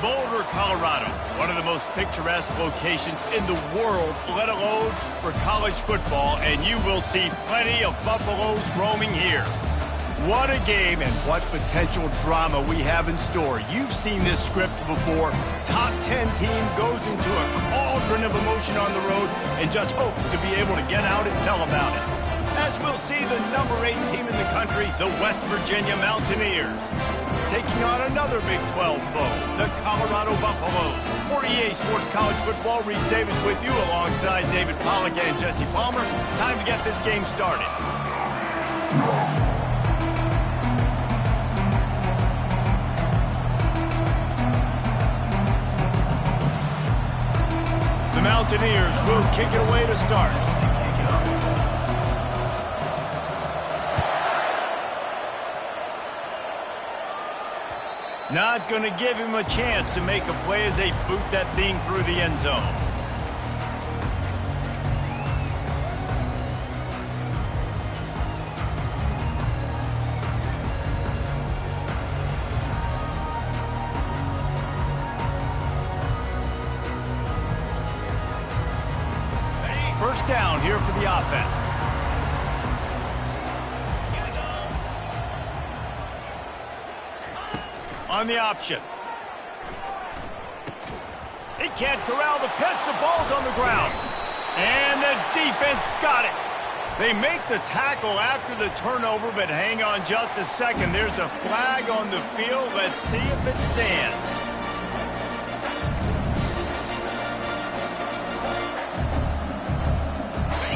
Boulder, Colorado, one of the most picturesque locations in the world, let alone for college football, and you will see plenty of Buffaloes roaming here. What a game and what potential drama we have in store. You've seen this script before. Top 10 team goes into a cauldron of emotion on the road and just hopes to be able to get out and tell about it. As we'll see the number 8 team in the country, the West Virginia Mountaineers, taking on another Big 12 foe, the Colorado Buffaloes. For EA Sports College Football, Reese Davis with you alongside David Pollack and Jesse Palmer. Time to get this game started. The Mountaineers will kick it away to start. Not going to give him a chance to make a play as they boot that thing through the end zone. First down here for the offense. On the option. He can't corral the pitch. The ball's on the ground. And the defense got it. They make the tackle after the turnover, but hang on just a second. There's a flag on the field. Let's see if it stands.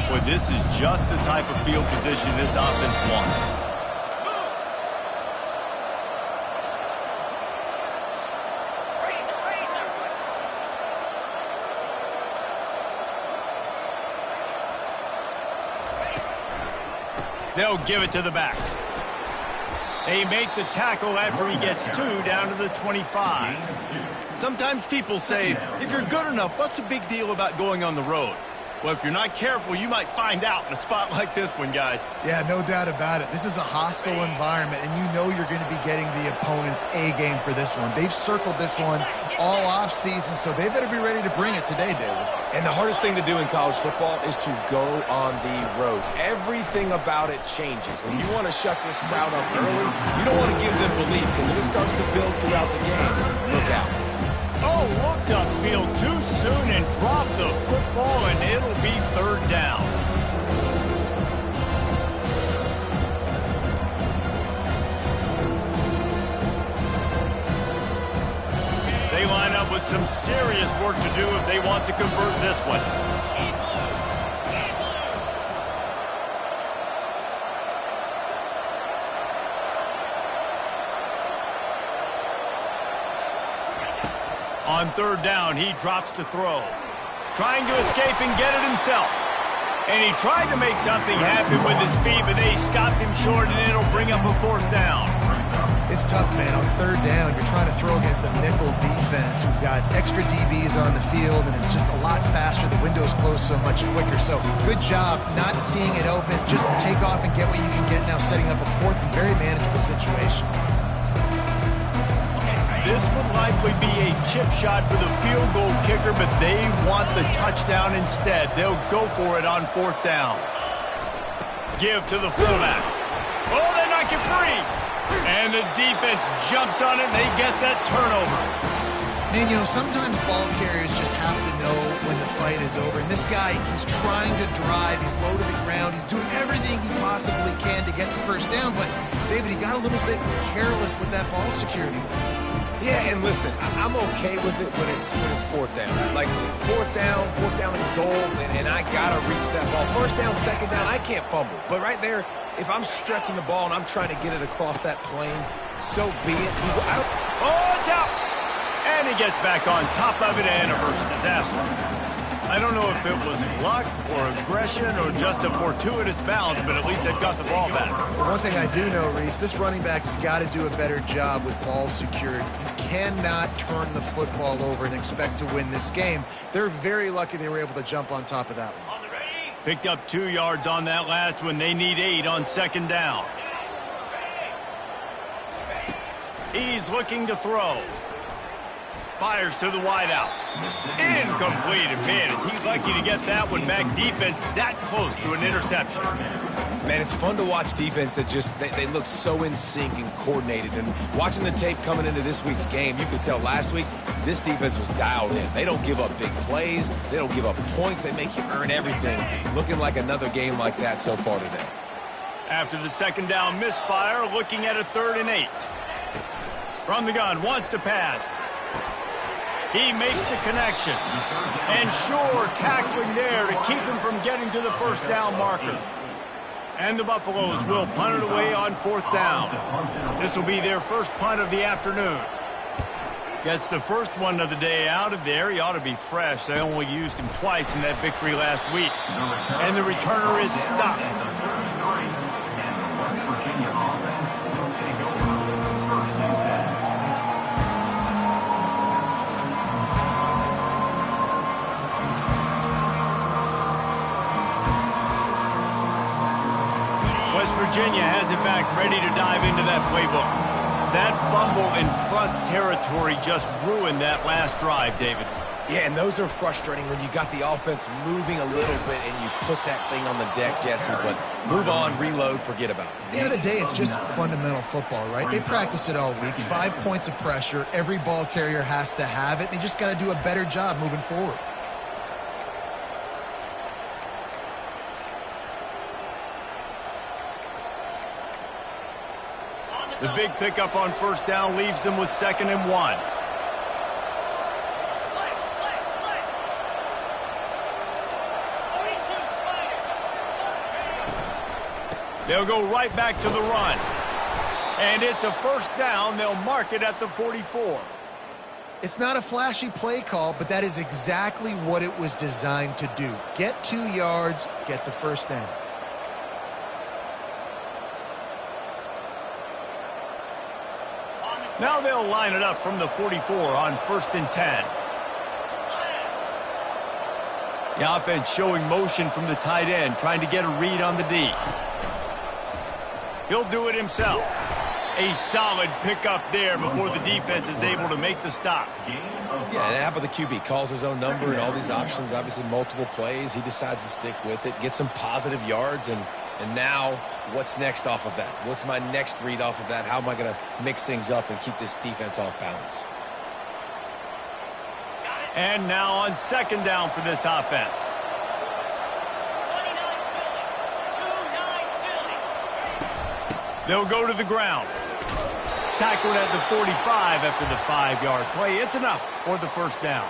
Boy, this is just the type of field position this offense wants. They'll give it to the back. They make the tackle after he gets 2 down to the 25. Sometimes people say, if you're good enough, what's the big deal about going on the road? Well, if you're not careful, you might find out in a spot like this one, guys. Yeah, no doubt about it. This is a hostile environment, and you know you're going to be getting the opponent's A-game for this one. They've circled this one all off-season, so they better be ready to bring it today, David. And the hardest thing to do in college football is to go on the road. Everything about it changes, and you want to shut this crowd up early. You don't want to give them belief, because if it starts to build throughout the game, look out. Oh, looked upfield too soon and dropped the football, and it'll be 3rd down. They line up with some serious work to do if they want to convert this one. On 3rd down, he drops to throw. Trying to escape and get it himself. And he tried to make something happen with his feet, but they stopped him short, and it'll bring up a 4th down. It's tough, man. On 3rd down, you're trying to throw against a nickel defense. We've got extra DBs on the field, and it's just a lot faster. The window's closed so much quicker. So good job not seeing it open. Just take off and get what you can get now, setting up a 4th and very manageable situation. This would likely be a chip shot for the field goal kicker, but they want the touchdown instead. They'll go for it on 4th down. Give to the fullback. Oh, they knock it free. And the defense jumps on it, and they get that turnover. Man, you know, sometimes ball carriers just have to know when the fight is over. And this guy, he's trying to drive. He's low to the ground. He's doing everything he possibly can to get the 1st down. But, David, he got a little bit careless with that ball security. Yeah, and listen, I'm okay with it when it's 4th down. Like, 4th down and goal, and I gotta reach that ball. 1st down, 2nd down, I can't fumble. But right there, if I'm stretching the ball and I'm trying to get it across that plane, so be it. Oh, it's out! And he gets back on top of it and averts disaster. I don't know if it was luck or aggression or just a fortuitous bounce, but at least they've got the ball back. The one thing I do know, Reese, this running back has got to do a better job with ball security. You cannot turn the football over and expect to win this game. They're very lucky they were able to jump on top of that one. Picked up 2 yards on that last one. They need 8 on 2nd down. He's looking to throw. Fires to the wideout. Incomplete. And man, is he lucky to get that one back. Defense that close to an interception. Man, it's fun to watch defense that just, they look so in sync and coordinated. And watching the tape coming into this week's game, you could tell last week this defense was dialed in. They don't give up big plays. They don't give up points. They make you earn everything. Looking like another game like that so far today. After the second down misfire, looking at a 3rd and 8. From the gun, wants to pass. He makes the connection. And sure, tackling there to keep him from getting to the first down marker. And the Buffaloes will punt it away on 4th down. This will be their first punt of the afternoon. Gets the first one of the day out of there. He ought to be fresh. They only used him twice in that victory last week. And the returner is stopped. West Virginia has it back, ready to dive into that playbook. That fumble in plus territory just ruined that last drive, David. Yeah, and those are frustrating when you got the offense moving a little bit and you put that thing on the deck, Jesse. But move on, reload, forget about it. At the end of the day, it's just fundamental football, right? They practice it all week. 5 points of pressure. Every ball carrier has to have it. They just got to do a better job moving forward. The big pickup on first down leaves them with 2nd and 1. They'll go right back to the run. And it's a first down. They'll mark it at the 44. It's not a flashy play call, but that is exactly what it was designed to do. Get 2 yards, get the first down. Now they'll line it up from the 44 on 1st and 10. The offense showing motion from the tight end, trying to get a read on the D. He'll do it himself. A solid pickup there before the defense is able to make the stop. Yeah, and how about the QB? Calls his own number and all these options, obviously multiple plays. He decides to stick with it, get some positive yards, and now what's next off of that? What's my next read off of that? How am I going to mix things up and keep this defense off balance? And now on 2nd down for this offense. They'll go to the ground. Tackled at the 45 after the 5-yard play. It's enough for the first down.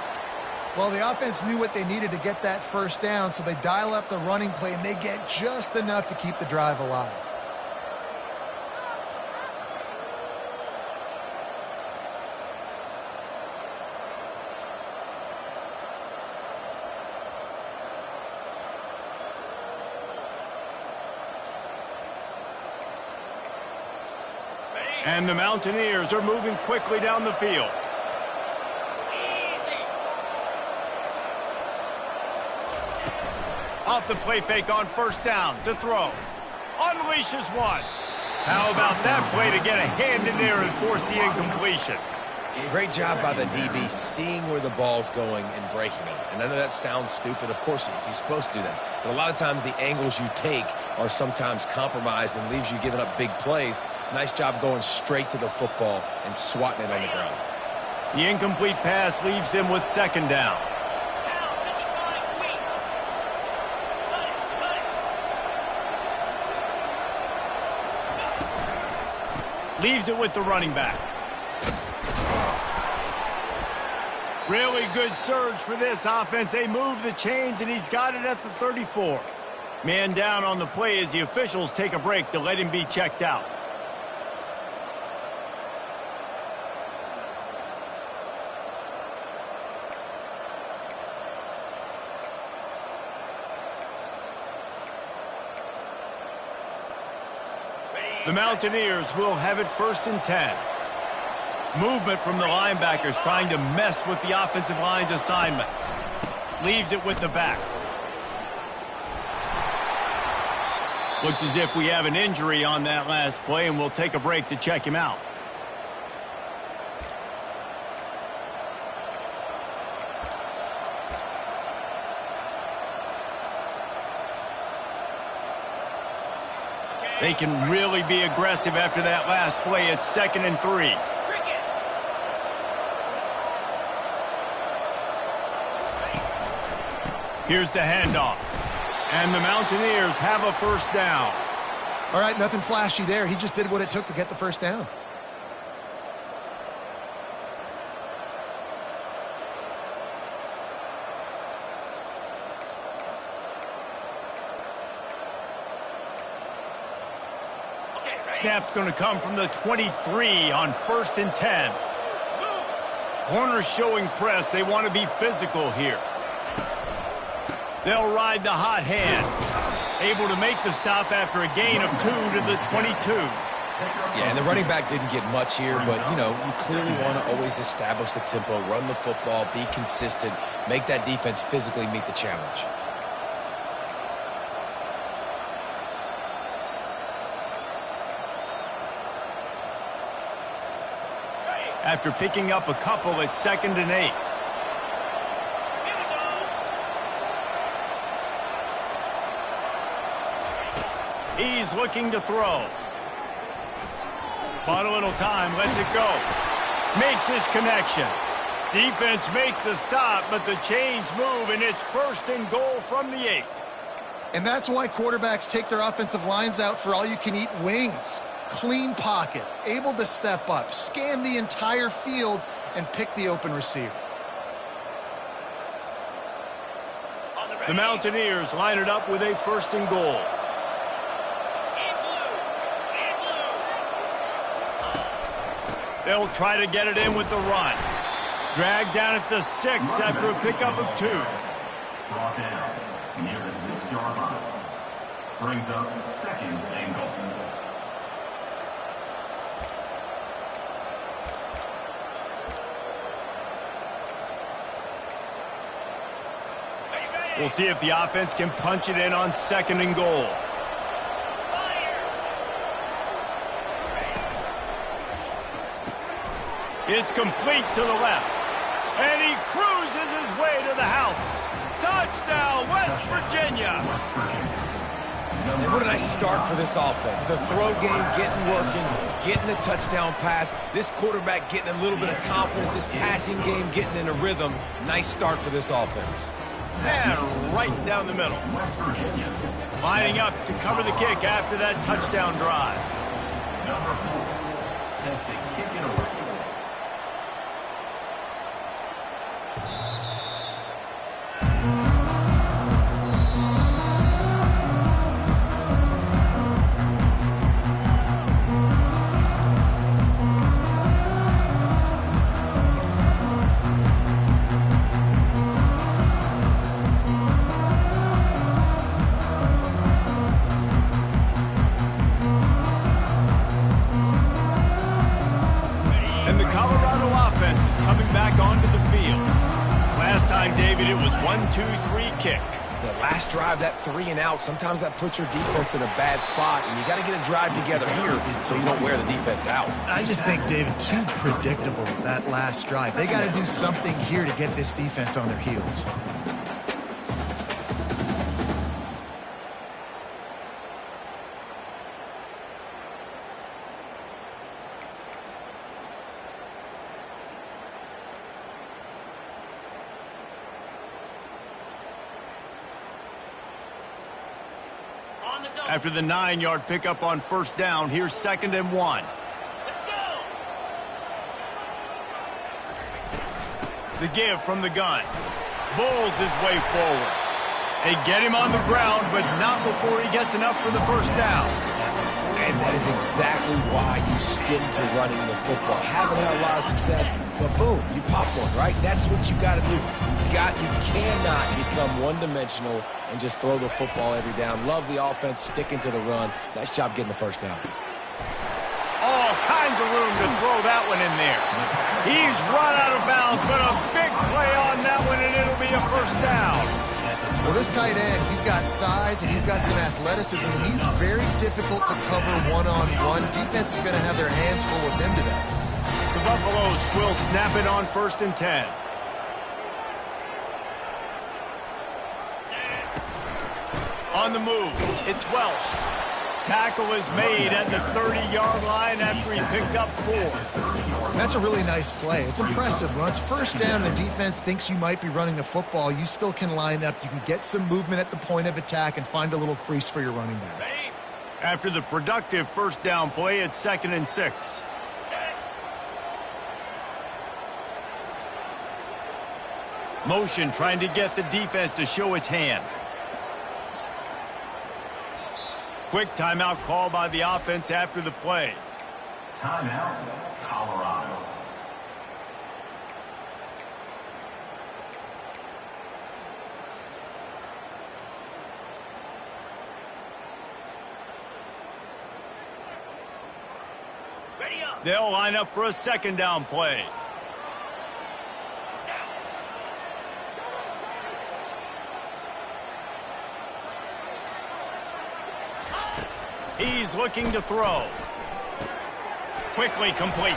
Well, the offense knew what they needed to get that first down, so they dial up the running play, and they get just enough to keep the drive alive. And the Mountaineers are moving quickly down the field. Off the play fake on first down to throw. Unleashes one. How about that play to get a hand in there and force the incompletion? Great job by the DB seeing where the ball's going and breaking it. And I know that sounds stupid. Of course he is. He's supposed to do that. But a lot of times the angles you take are sometimes compromised and leaves you giving up big plays. Nice job going straight to the football and swatting it on the ground. The incomplete pass leaves them with 2nd down. Leaves it with the running back. Really good surge for this offense. They move the chains, and he's got it at the 34. Man down on the play as the officials take a break to let him be checked out. The Mountaineers will have it 1st and 10. Movement from the linebackers trying to mess with the offensive line's assignments. Leaves it with the back. Looks as if we have an injury on that last play, and we'll take a break to check him out. They can really be aggressive after that last play. It's 2nd and 3. Here's the handoff. And the Mountaineers have a first down. All right, nothing flashy there. He just did what it took to get the first down. Snap's going to come from the 23 on 1st and 10. Corners showing press. They want to be physical here. They'll ride the hot hand. Able to make the stop after a gain of 2 to the 22. Yeah, and the running back didn't get much here, but, you know, you clearly want to always establish the tempo, run the football, be consistent, make that defense physically meet the challenge. After picking up a couple, it's 2nd and 8. He's looking to throw. Bought a little time, lets it go. Makes his connection. Defense makes a stop, but the chains move, and it's 1st and goal from the 8. And that's why quarterbacks take their offensive lines out for all-you-can-eat wings. Clean pocket, able to step up, scan the entire field, and pick the open receiver. The Mountaineers line it up with a 1st and goal. They'll try to get it in with the run. Dragged down at the 6 after a pickup of 2. Brought down near the 6-yard line. Brings up 2nd and goal. We'll see if the offense can punch it in on 2nd and goal. It's complete to the left. And he cruises his way to the house. Touchdown, West Virginia. And what a nice start for this offense. The throw game getting working, getting the touchdown pass. This quarterback getting a little bit of confidence. This passing game getting in a rhythm. Nice start for this offense. And right down the middle. West Virginia. Lining up to cover the kick after that touchdown drive. Number 4. Set to kick it away. And the Colorado offense is coming back onto the field. Last time, David, it was 1-2-3 kick. The last drive, that 3 and out, sometimes that puts your defense in a bad spot, and you got to get a drive together here so you don't wear the defense out. I just think, David, too predictable, that last drive. They got to do something here to get this defense on their heels. After the 9-yard pickup on 1st down, here's 2nd and 1. Let's go. The give from the gun. Bulls his way forward. They get him on the ground, but not before he gets enough for the first down. And that is exactly why you stick to running the football. Haven't had a lot of success, but boom, you pop one, right? That's what you got to do. You cannot become one-dimensional and just throw the football every down. Love the offense, sticking to the run. Nice job getting the first down. All kinds of room to throw that one in there. He's run out of bounds, but a big play on that one, and it'll be a first down. Well, this tight end, he's got size and he's got some athleticism, and he's very difficult to cover one-on-one. Defense is going to have their hands full with him today. The Buffaloes will snap it on 1st and 10. On the move, it's Welsh. tackle is made at the 30-yard line after he picked up 4. That's a really nice play. It's impressive. When it's first down, the defense thinks you might be running the football. You still can line up. You can get some movement at the point of attack and find a little crease for your running back. After the productive first down play, it's 2nd and 6. Motion trying to get the defense to show his hand. Quick timeout call by the offense after the play. Timeout, Colorado. They'll line up for a 2nd down play. He's looking to throw. Quickly complete.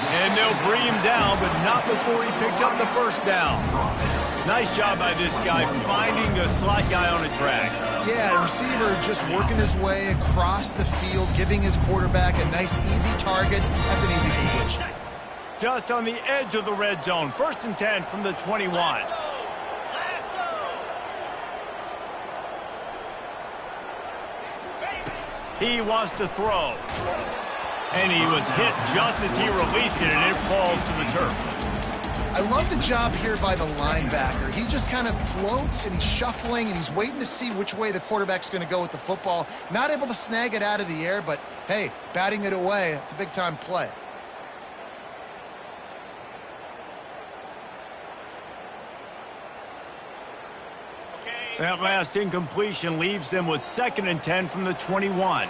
And they'll bring him down, but not before he picks up the first down. Nice job by this guy finding the slot guy on a track. Yeah, receiver just working his way across the field, giving his quarterback a nice, easy target. That's an easy completion. Just on the edge of the red zone. 1st and 10 from the 21. He wants to throw. And he was hit just as he released it, and it falls to the turf. I love the job here by the linebacker. He just kind of floats, and he's shuffling, and he's waiting to see which way the quarterback's going to go with the football. Not able to snag it out of the air, but, hey, batting it away, it's a big-time play. That last incompletion leaves them with 2nd and 10 from the 21.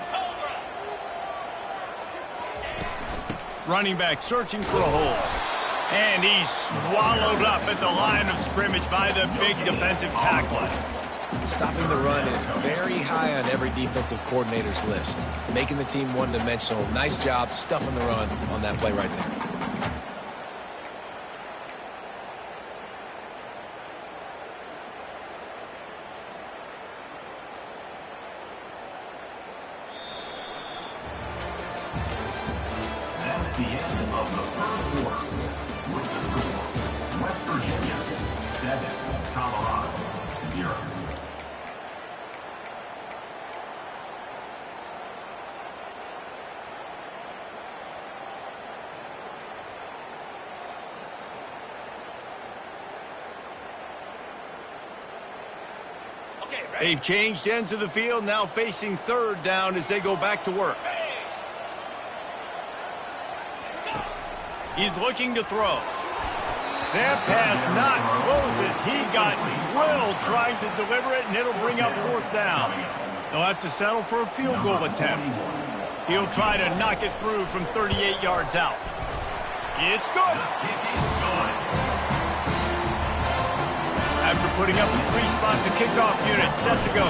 Running back searching for a hole. And he's swallowed up at the line of scrimmage by the big defensive tackle. Stopping the run is very high on every defensive coordinator's list. Making the team one-dimensional. Nice job stuffing the run on that play right there. That's the end of the 3rd quarter. With the score, West Virginia 7, Colorado 0. They've changed ends of the field, now facing 3rd down as they go back to work. He's looking to throw. That pass not close as he got drilled trying to deliver it, and it'll bring up 4th down. They'll have to settle for a field goal attempt. He'll try to knock it through from 38 yards out. It's good. After putting up a 3-spot, the kickoff unit set to go.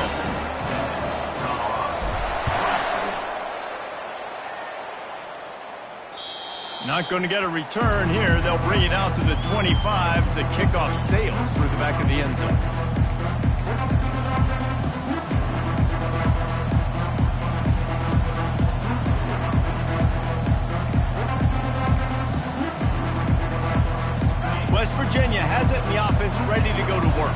Not going to get a return here. They'll bring it out to the 25 as the kickoff sails through the back of the end zone. West Virginia has it in the offense ready to go to work.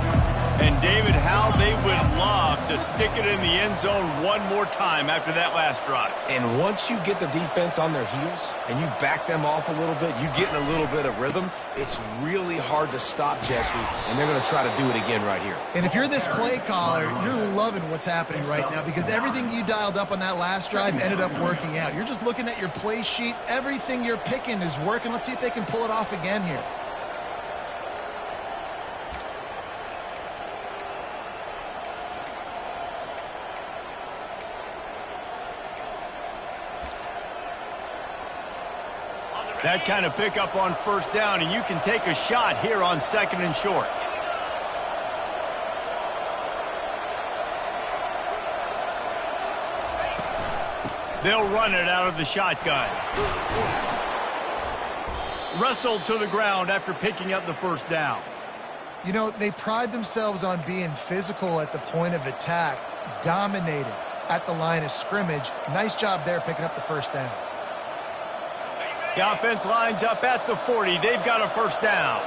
And David, how they would love to stick it in the end zone one more time after that last drive. And once you get the defense on their heels and you back them off a little bit, you get in a little bit of rhythm, it's really hard to stop Jesse, and they're going to try to do it again right here. And if you're this play caller, you're loving what's happening right now because everything you dialed up on that last drive ended up working out. You're just looking at your play sheet. Everything you're picking is working. Let's see if they can pull it off again here. That kind of pickup on 1st down, and you can take a shot here on 2nd and short. They'll run it out of the shotgun. Wrestled to the ground after picking up the 1st down. You know, they pride themselves on being physical at the point of attack, dominating. at the line of scrimmage. Nice job there picking up the first down. The offense lines up at the 40. They've got a first down.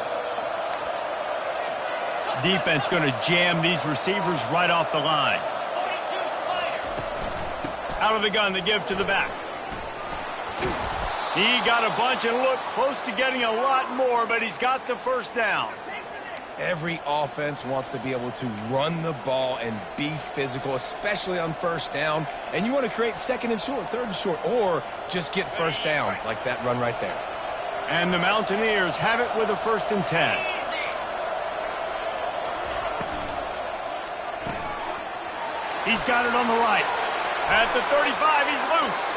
Defense going to jam these receivers right off the line. Out of the gun to give to the back. He got a bunch and looked close to getting a lot more, but he's got the first down. Every offense wants to be able to run the ball and be physical, especially on first down. And you want to create second and short, third and short, or just get first downs like that run right there. And the Mountaineers have it with a 1st and 10. He's got it on the right. At the 35, he's loose.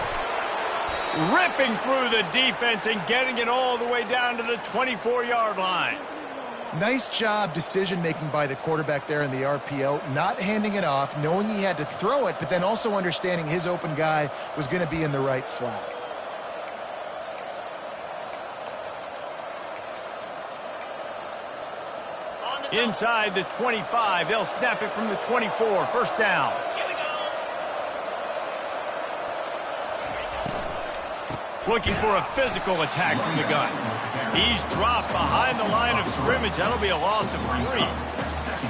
Ripping through the defense and getting it all the way down to the 24-yard line. Nice job decision-making by the quarterback there in the RPO, not handing it off, knowing he had to throw it, but then also understanding his open guy was going to be in the right flat. Inside the 25, they'll snap it from the 24, first down. Looking for a physical attack from the gun. He's dropped behind the line of scrimmage. That'll be a loss of 3.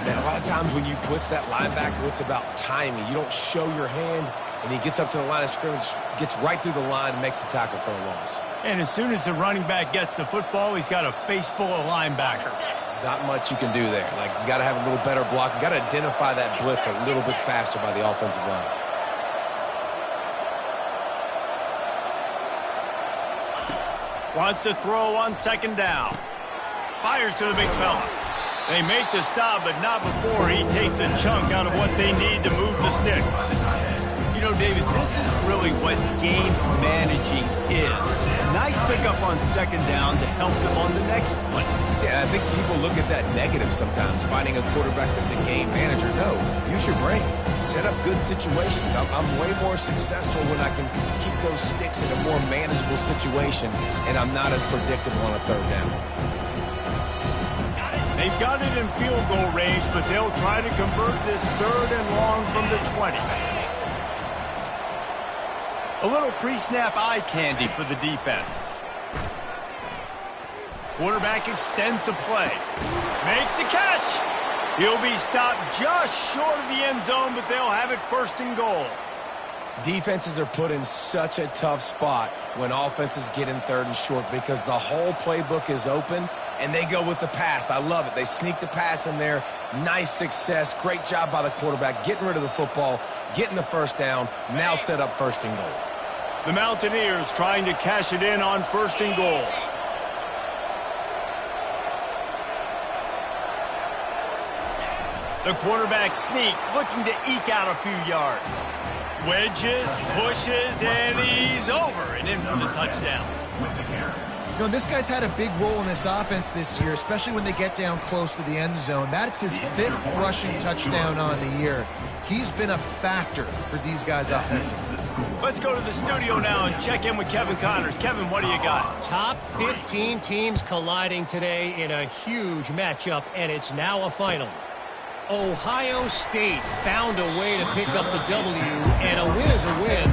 And a lot of times when you blitz that linebacker, it's about timing. You don't show your hand, and he gets up to the line of scrimmage, gets right through the line, and makes the tackle for a loss. And as soon as the running back gets the football, he's got a face full of linebacker. Not much you can do there. Like, you got to have a little better block. You got to identify that blitz a little bit faster by the offensive line. Wants to throw on 2nd down. Fires to the big fella. They make the stop, but not before he takes a chunk out of what they need to move the sticks. You know, David, this is really what game managing is. Nice pickup on 2nd down to help them on the next play. Yeah, I think people look at that negative sometimes, finding a quarterback that's a game manager. No, use your brain. Set up good situations. I'm way more successful when I can keep those sticks in a more manageable situation, and I'm not as predictable on a 3rd down. They've got it in field goal range, but they'll try to convert this 3rd and long from the 20. A little pre-snap eye candy for the defense. Quarterback extends the play. Makes the catch. He'll be stopped just short of the end zone, but they'll have it 1st and goal. Defenses are put in such a tough spot when offenses get in 3rd and short because the whole playbook is open, and they go with the pass. I love it. They sneak the pass in there. Nice success. Great job by the quarterback getting rid of the football, getting the 1st down, now set up 1st and goal. The Mountaineers trying to cash it in on 1st and goal. The quarterback sneak, looking to eke out a few yards. Wedges, pushes, and he's over and in for the touchdown. You know, this guy's had a big role in this offense this year, especially when they get down close to the end zone. That's his 5th rushing touchdown on the year. He's been a factor for these guys offensively. Let's go to the studio now and check in with Kevin Connors. Kevin, what do you got? Top 15 teams colliding today in a huge matchup, and it's now a final. Ohio State found a way to pick up the W, and a win is a win.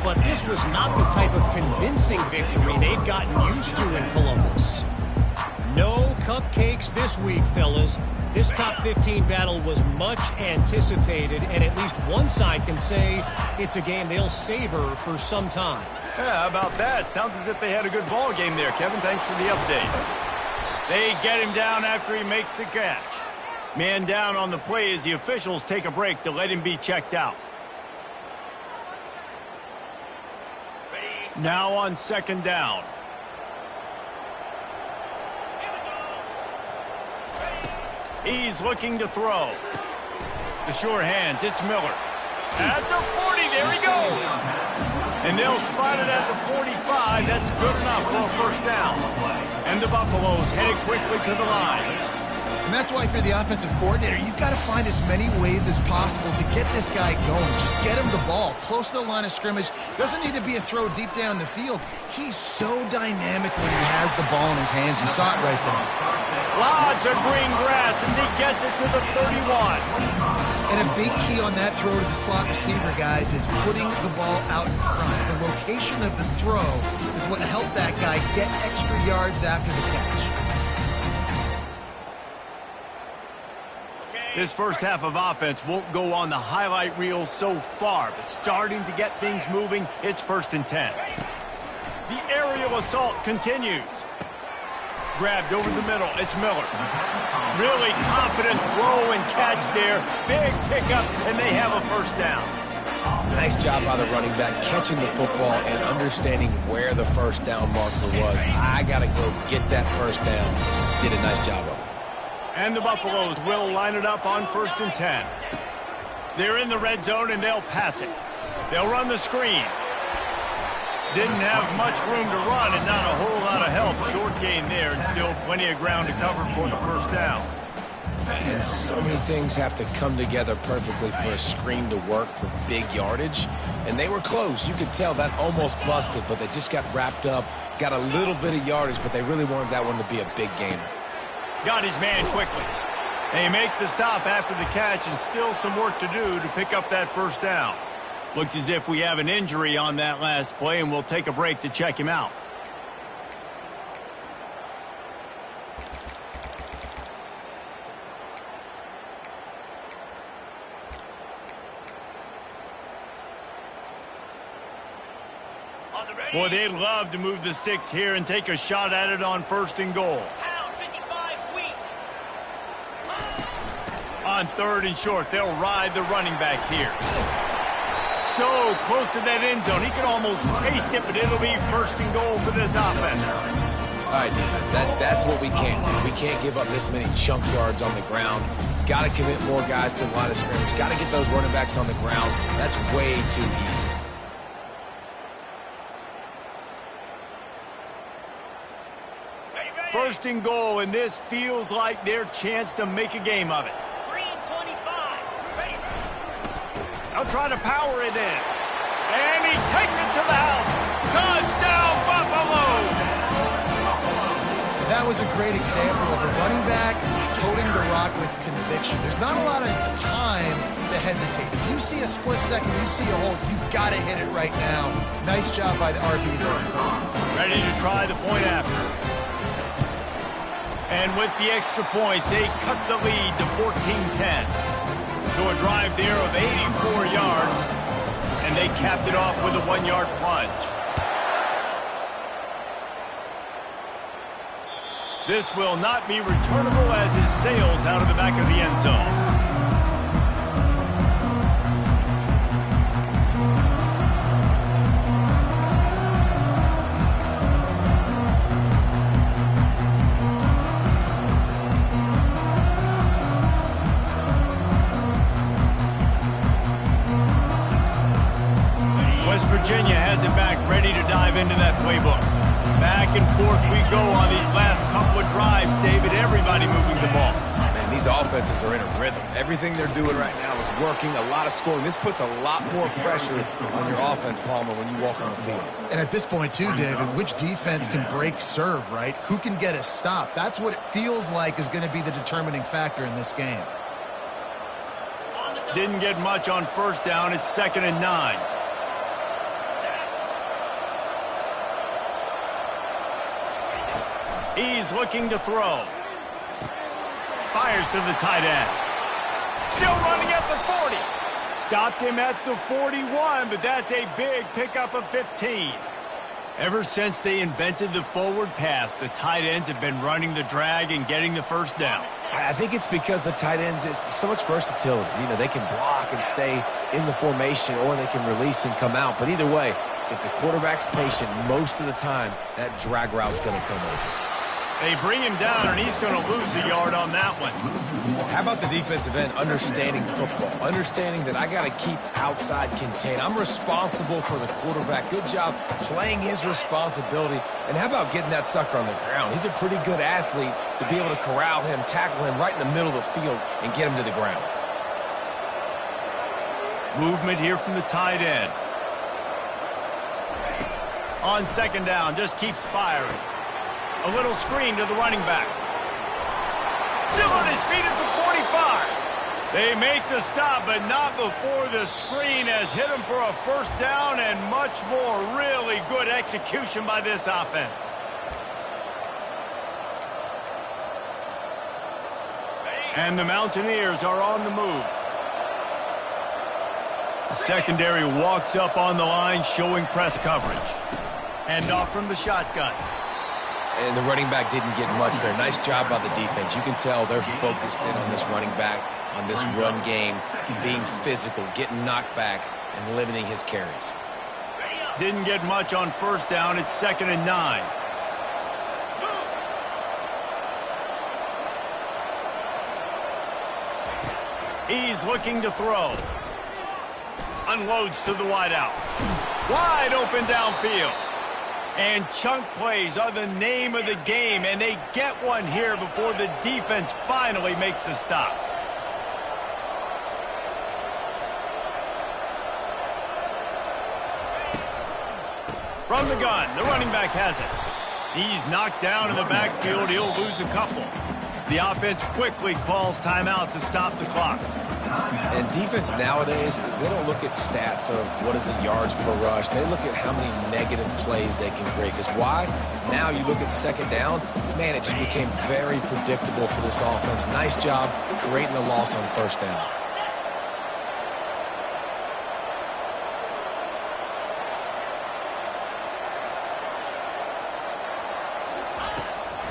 But this was not the type of convincing victory they've gotten used to in Columbus. No cupcakes this week, fellas. This top 15 battle was much anticipated, and at least one side can say it's a game they'll savor for some time. Yeah, how about that? Sounds as if they had a good ball game there, Kevin. Thanks for the update. They get him down after he makes the catch. Man down on the play as the officials take a break to let him be checked out. Now on 2nd down. He's looking to throw. The sure hands, it's Miller. At the 40, there he goes. And they'll spot it at the 45. That's good enough for a 1st down. And the Buffaloes headed quickly to the line. And that's why, for the offensive coordinator, you've got to find as many ways as possible to get this guy going. Just get him the ball close to the line of scrimmage. Doesn't need to be a throw deep down the field. He's so dynamic when he has the ball in his hands. You saw it right there. Lots of green grass as he gets it to the 31. And a big key on that throw to the slot receiver, guys, is putting the ball out in front. The location of the throw is what helped that guy get extra yards after the catch. This first half of offense won't go on the highlight reel so far, but starting to get things moving, it's 1st and 10. The aerial assault continues. Grabbed over the middle, it's Miller. Really confident throw and catch there. Big pickup, and they have a 1st down. Nice job by the running back catching the football and understanding where the 1st down marker was. I got to go get that 1st down. Did a nice job of it. And the Buffaloes will line it up on 1st and 10. They're in the red zone, and they'll pass it. They'll run the screen. Didn't have much room to run and not a whole lot of help. Short gain there and still plenty of ground to cover for the 1st down. And so many things have to come together perfectly for a screen to work for big yardage. And they were close. You could tell that almost busted, but they just got wrapped up, got a little bit of yardage, but they really wanted that one to be a big gainer. Got his man quickly. They make the stop after the catch and still some work to do to pick up that 1st down. Looks as if we have an injury on that last play, and we'll take a break to check him out. Boy, they'd love to move the sticks here and take a shot at it on 1st and goal. On 3rd and short, they'll ride the running back here. So close to that end zone. He can almost taste it, but it'll be 1st and goal for this offense. All right, defense, that's what we can't do. We can't give up this many chunk yards on the ground. Got to commit more guys to the line of scrimmage. Got to get those running backs on the ground. That's way too easy. First and goal, and this feels like their chance to make a game of it. 3:25. Ready. They'll try to power it in. And he takes it to the house. Touchdown, Buffaloes! That was a great example of a running back toting the rock with conviction. There's not a lot of time to hesitate. If you see a split second, you see a hole, you've got to hit it right now. Nice job by the RB there. Ready to try the point after. And with the extra point, they cut the lead to 14-10. So a drive there of 84 yards, and they capped it off with a 1-yard plunge. This will not be returnable as it sails out of the back of the end zone. Virginia has it back, ready to dive into that playbook. Back and forth we go on these last couple of drives, David. Everybody moving the ball. Man, these offenses are in a rhythm. Everything they're doing right now is working, a lot of scoring. This puts a lot more pressure on your offense, Palmer, when you walk on the field. And at this point, too, David, which defense can break serve, right? Who can get a stop? That's what it feels like is going to be the determining factor in this game. Didn't get much on 1st down. It's 2nd and 9. He's looking to throw. Fires to the tight end. Still running at the 40. Stopped him at the 41, but that's a big pickup of 15. Ever since they invented the forward pass, the tight ends have been running the drag and getting the 1st down. I think it's because the tight ends is so much versatility. You know, they can block and stay in the formation, or they can release and come out. But either way, if the quarterback's patient most of the time, that drag route's going to come over. They bring him down, and he's going to lose a yard on that one. How about the defensive end understanding football, understanding that I got to keep outside contained. I'm responsible for the quarterback. Good job playing his responsibility. And how about getting that sucker on the ground? He's a pretty good athlete to be able to corral him, tackle him right in the middle of the field, and get him to the ground. Movement here from the tight end. On 2nd down, just keeps firing. A little screen to the running back. Still on his feet at the 45. They make the stop, but not before the screen has hit them for a first down and much more. Really good execution by this offense. And the Mountaineers are on the move. The secondary walks up on the line, showing press coverage. And off from the shotgun. And the running back didn't get much there. Nice job by the defense. You can tell they're focused in on this running back, on this run game, being physical, getting knockbacks, and limiting his carries. Didn't get much on first down. It's 2nd and 9. He's looking to throw. Unloads to the wideout. Wide open downfield. And chunk plays are the name of the game, and they get one here before the defense finally makes the stop. From the gun, the running back has it. He's knocked down in the backfield. He'll lose a couple. The offense quickly calls timeout to stop the clock. And defense nowadays, they don't look at stats of what is the yards per rush. They look at how many negative plays they can create. Because why? Now you look at 2nd down, man, it just became very predictable for this offense. Nice job creating the loss on first down.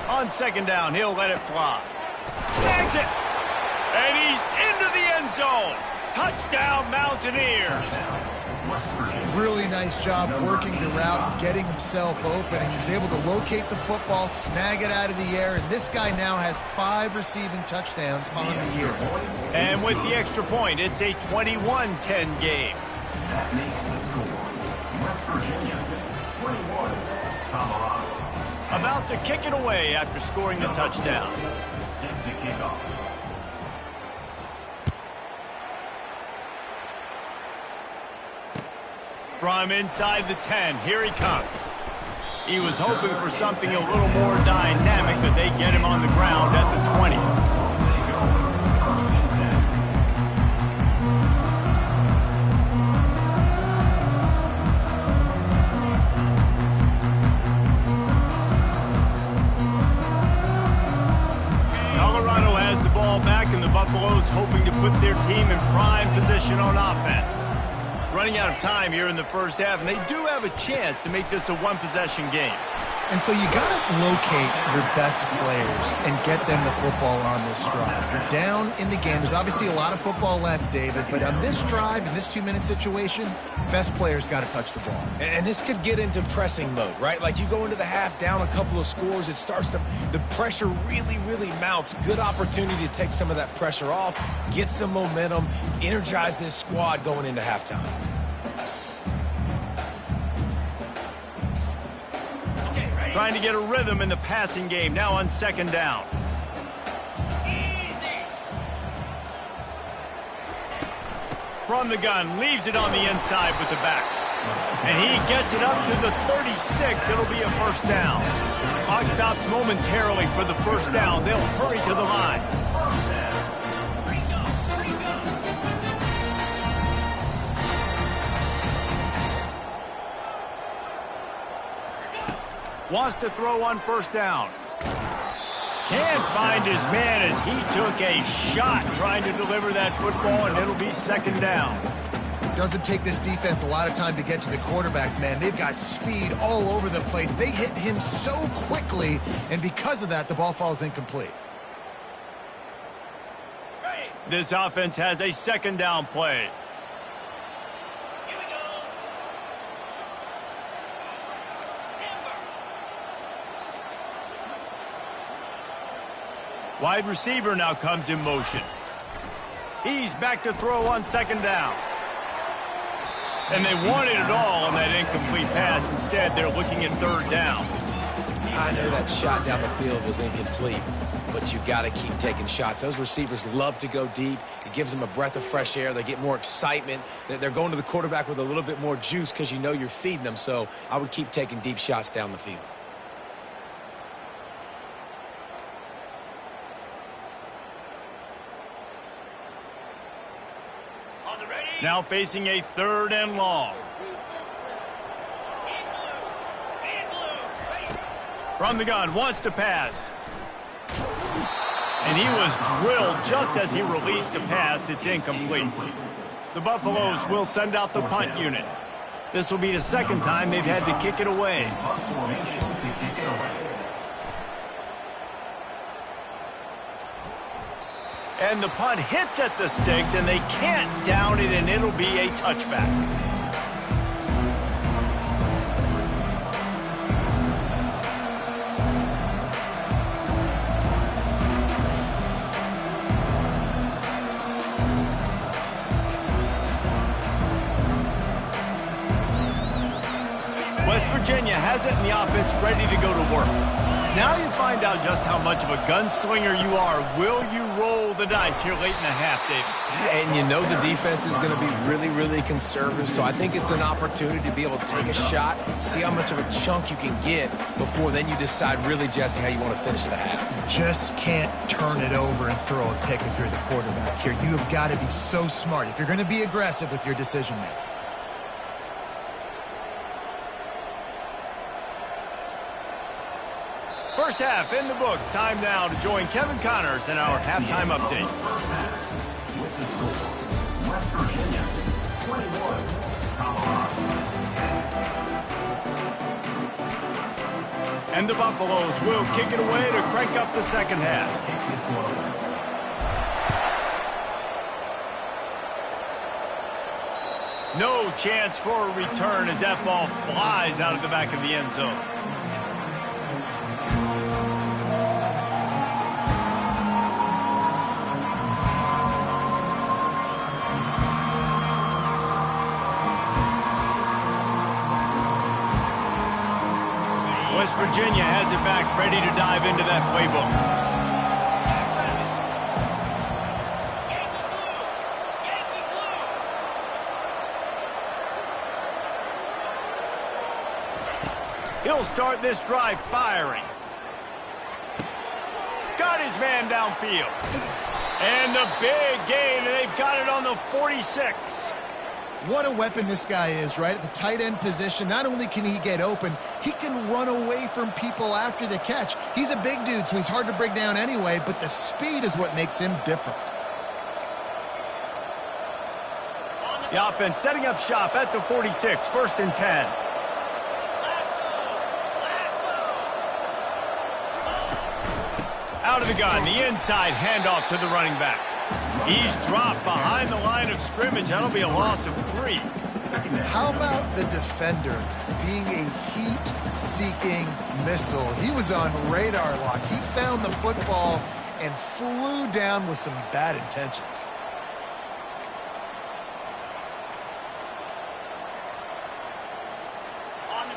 On 2nd down, he'll let it fly. Snags it! And he's into the end zone. Touchdown, Mountaineers. Really nice job working the route, getting himself open, and he was able to locate the football, snag it out of the air, and this guy now has 5 receiving touchdowns on the year. And with the extra point, it's a 21-10 game. That makes the score. West Virginia, 21, Colorado. About to kick it away after scoring the touchdown. Set to kick off. From inside the 10, here he comes. He was hoping for something a little more dynamic, but they get him on the ground at the 20. Colorado has the ball back, and the Buffaloes hoping to put their team in prime position on offense. Running out of time here in the first half, and they do have a chance to make this a one-possession game. And so you got to locate your best players and get them the football on this drive. You're down in the game. There's obviously a lot of football left, David, but on this drive, in this 2-minute situation, best players got to touch the ball. And this could get into pressing mode, right? Like you go into the half down a couple of scores, it starts to, the pressure really, really mounts. Good opportunity to take some of that pressure off, get some momentum, energize this squad going into halftime. Trying to get a rhythm in the passing game, now on 2nd down. From the gun, leaves it on the inside with the back. And he gets it up to the 36. It'll be a first down. Clock stops momentarily for the first down. They'll hurry to the line. Wants to throw on first down. Can't find his man as he took a shot trying to deliver that football, and it'll be 2nd down. Doesn't take this defense a lot of time to get to the quarterback, man. They've got speed all over the place. They hit him so quickly, and because of that, the ball falls incomplete. This offense has a 2nd down play. Wide receiver now comes in motion. He's back to throw on 2nd down. And they wanted it all on that incomplete pass. Instead, they're looking at 3rd down. I know that shot down the field was incomplete, but you got to keep taking shots. Those receivers love to go deep. It gives them a breath of fresh air. They get more excitement. They're going to the quarterback with a little bit more juice because you know you're feeding them. So I would keep taking deep shots down the field. Now facing a 3rd and long. From the gun, wants to pass. And he was drilled just as he released the pass. It's incomplete. The Buffaloes will send out the punt unit. This will be the 2nd time they've had to kick it away. And the punt hits at the 6, and they can't down it, and it'll be a touchback. West Virginia has it, and the offense ready to go to work. Now you find out just how much of a gunslinger you are. Will you roll the dice here late in the half, David? And you know the defense is going to be really, really conservative, so I think it's an opportunity to be able to take a shot, see how much of a chunk you can get before then you decide really, Jesse, how you want to finish the half. Just can't turn it over and throw a pick if you're the quarterback here. You have got to be so smart if you're going to be aggressive with your decision-making. First half in the books. Time now to join Kevin Connors in our halftime update. With the score, West Virginia 21, Colorado. And the Buffaloes will kick it away to crank up the 2nd half. No chance for a return as that ball flies out of the back of the end zone. West Virginia has it back, ready to dive into that playbook. He'll start this drive firing. Got his man downfield. And the big gain, and they've got it on the 46. What a weapon this guy is, right? At the tight end position, not only can he get open, he can run away from people after the catch. He's a big dude, so he's hard to break down anyway, but the speed is what makes him different. The offense setting up shop at the 46, 1st and 10. Out of the gun, the inside handoff to the running back. He's dropped behind the line of scrimmage. That'll be a loss of 3. How about the defender being a heat-seeking missile? He was on radar lock. He found the football and flew down with some bad intentions.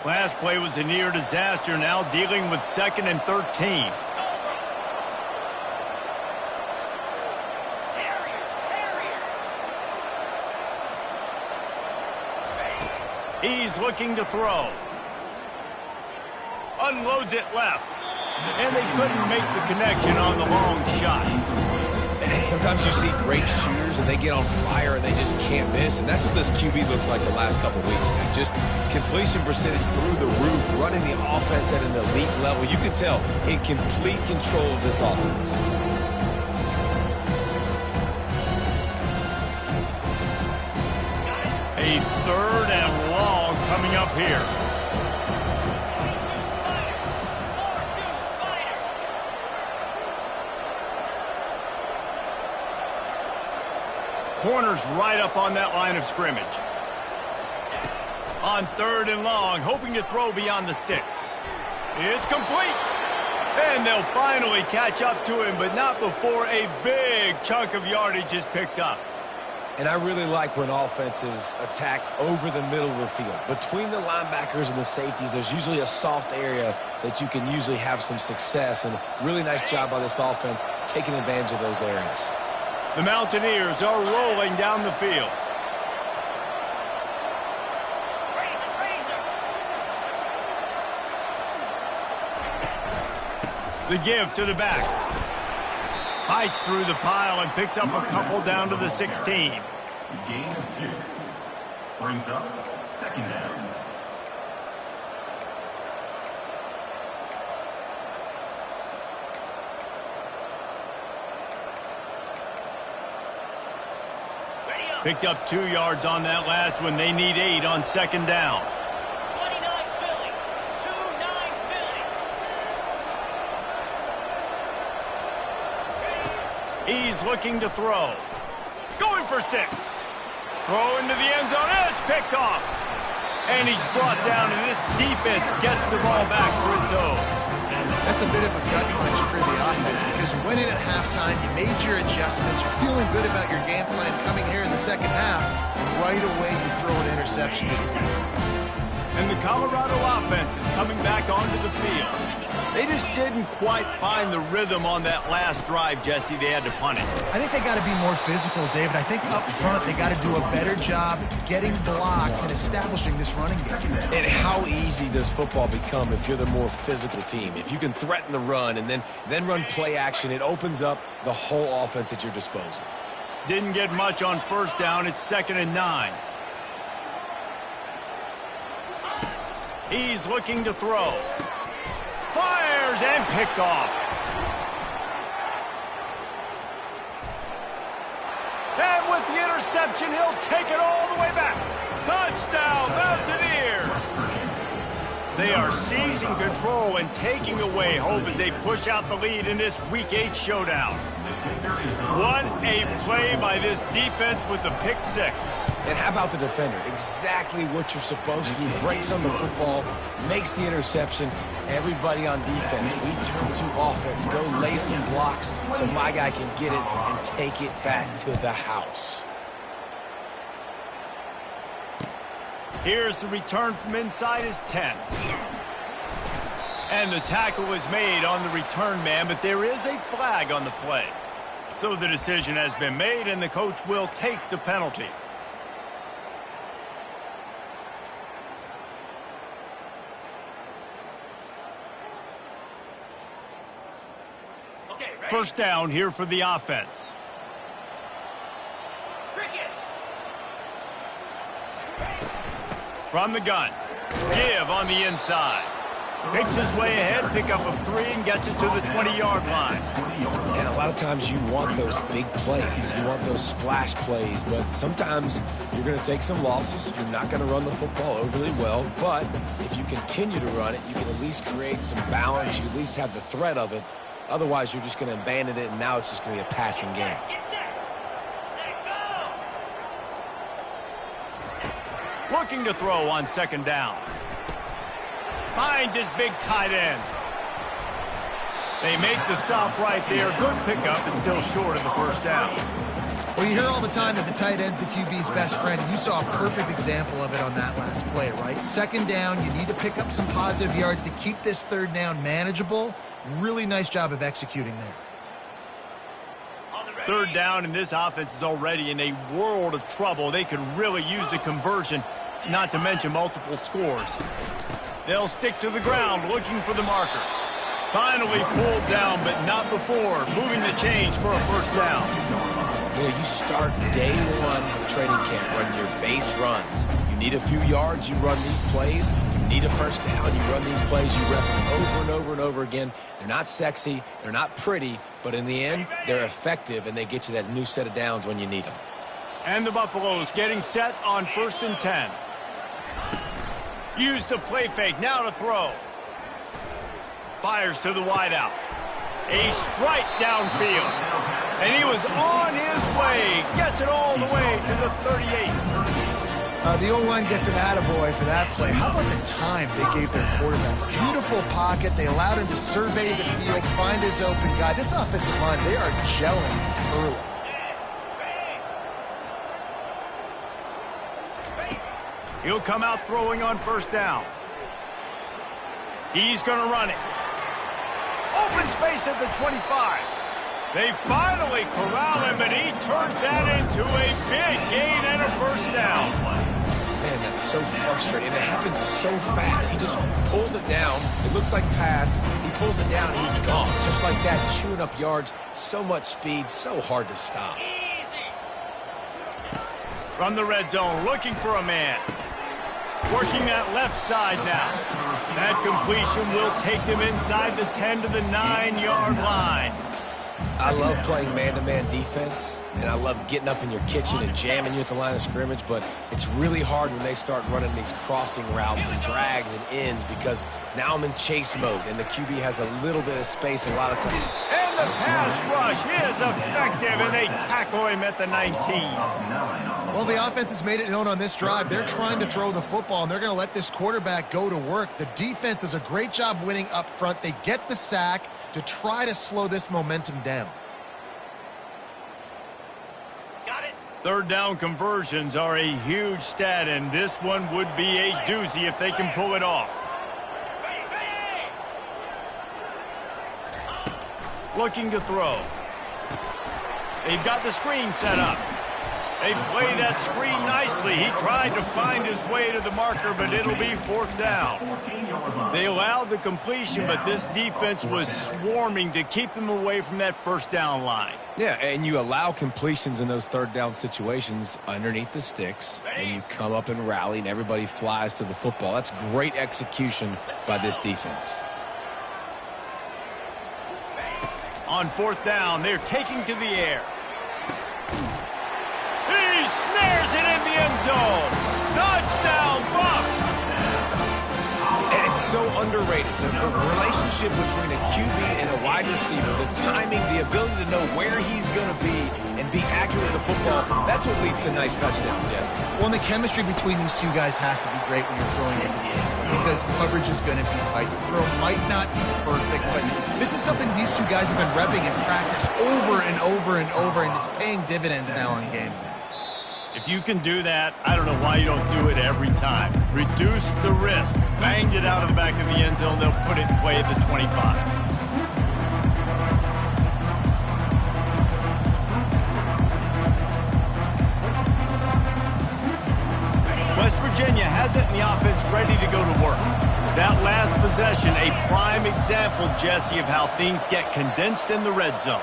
Last play was a near disaster, now dealing with 2nd and 13. He's looking to throw. Unloads it left. And they couldn't make the connection on the long shot. And sometimes you see great shooters and they get on fire and they just can't miss. And that's what this QB looks like the last couple of weeks. Just completion percentage through the roof, running the offense at an elite level. You can tell in complete control of this offense. A 3rd and long coming up here. Corners right up on that line of scrimmage. On 3rd and long, hoping to throw beyond the sticks. It's complete. And they'll finally catch up to him, but not before a big chunk of yardage is picked up. And I really like when offenses attack over the middle of the field. Between the linebackers and the safeties, there's usually a soft area that you can usually have some success. And really nice job by this offense taking advantage of those areas. The Mountaineers are rolling down the field. The give to the back. Fights through the pile and picks up a couple down to the 16. Gain of 2. Brings up second down. Picked up 2 yards on that last one. They need 8 on second down. 29 Philly. 2-9 Philly. He's looking to throw. Going for 6. Throw into the end zone, and it's picked off. And he's brought down, and this defense gets the ball back for its own. That's a bit of a gut punch for the offense because you went in at halftime, you made your adjustments, you're feeling good about your game plan coming here in the second half, and right away you throw an interception to the defense. And the Colorado offense is coming back onto the field. They just didn't quite find the rhythm on that last drive, Jesse. They had to punt it. I think they got to be more physical, David. I think up front they got to do a better job getting blocks and establishing this running game. And how easy does football become if you're the more physical team? If you can threaten the run and then run play action, it opens up the whole offense at your disposal. Didn't get much on first down. It's 2nd and 9. He's looking to throw. Fires and picked off. And with the interception, he'll take it all the way back. Touchdown, Mountaineers! They are seizing control and taking away hope as they push out the lead in this Week 8 showdown. What a play by this defense with the pick 6. And how about the defender? Exactly what you're supposed to do. Breaks on the football, makes the interception. Everybody on defense, we turn to offense. Go lay some blocks so my guy can get it and take it back to the house. Here's the return from inside his 10. And the tackle is made on the return man, but there is a flag on the play. So the decision has been made, and the coach will take the penalty. First down here for the offense. From the gun. Give on the inside. Picks his way ahead, pick up of 3, and gets it to the 20-yard line. And a lot of times you want those big plays. You want those splash plays, but sometimes you're going to take some losses. You're not going to run the football overly well, but if you continue to run it, you can at least create some balance. You at least have the threat of it. Otherwise, you're just going to abandon it, and now it's just going to be a passing game. Looking to throw on second down. Finds his big tight end. They make the stop right there. Good pickup, but still short of the first down. Well, you hear all the time that the tight end's the QB's best friend, and you saw a perfect example of it on that last play, right? Second down, you need to pick up some positive yards to keep this third down manageable. Really nice job of executing there. Third down, and this offense is already in a world of trouble. They could really use a conversion, not to mention multiple scores. They'll stick to the ground looking for the marker. Finally pulled down, but not before moving the chains for a first down. You know, you start day one of training camp running your base runs. You need a few yards, you run these plays. You need a first down, you run these plays. You rep them over and over and over again. They're not sexy, they're not pretty, but in the end, they're effective, and they get you that new set of downs when you need them. And the Buffaloes getting set on 1st and 10. Use the play fake, now to throw. Fires to the wideout. A strike downfield. And he was on his way. Gets it all the way to the 38. The O-line gets an attaboy for that play. How about the time they gave their quarterback? Beautiful pocket. They allowed him to survey the field, find his open guy. This offensive line, they are gelling early. He'll come out throwing on first down. He's going to run it. Open space at the 25. They finally corral him, and he turns that into a big gain and a first down. Man, that's so frustrating. It happens so fast. He just pulls it down. It looks like pass. He pulls it down, and he's gone. Just like that, chewing up yards. So much speed, so hard to stop. From the red zone, looking for a man. Working that left side now. That completion will take them inside the 10 to the 9-yard line. I love playing man-to-man defense, and I love getting up in your kitchen and jamming you at the line of scrimmage, but it's really hard when they start running these crossing routes and drags and ends because now I'm in chase mode, and the QB has a little bit of space a lot of time. And the pass rush is effective, and they tackle him at the 19. Well, the offense has made it known on this drive. They're trying to throw the football, and they're going to let this quarterback go to work. The defense does a great job winning up front. They get the sack to try to slow this momentum down. Got it. Third down conversions are a huge stat, and this one would be a doozy if they can pull it off. Looking to throw. They've got the screen set up. They play that screen nicely. He tried to find his way to the marker, but it'll be fourth down. They allowed the completion, but this defense was swarming to keep them away from that first down line. Yeah, and you allow completions in those third down situations underneath the sticks, and you come up and rally, and everybody flies to the football. That's great execution by this defense. On fourth down, they're taking to the air. He snares it in the end zone. Touchdown, Bucs! And it's so underrated. The relationship between a QB and a wide receiver, the timing, the ability to know where he's going to be and be accurate with the football, that's what leads to nice touchdowns, Jesse. Well, and the chemistry between these two guys has to be great when you're throwing into the end zone because coverage is going to be tight. The throw might not be perfect, but this is something these two guys have been repping in practice over and over and over, and it's paying dividends now on game day. If you can do that, I don't know why you don't do it every time. Reduce the risk. Banged it out of the back of the end zone. They'll put it in play at the 25. West Virginia has it in the offense ready to go to work. That last possession, a prime example, Jesse, of how things get condensed in the red zone.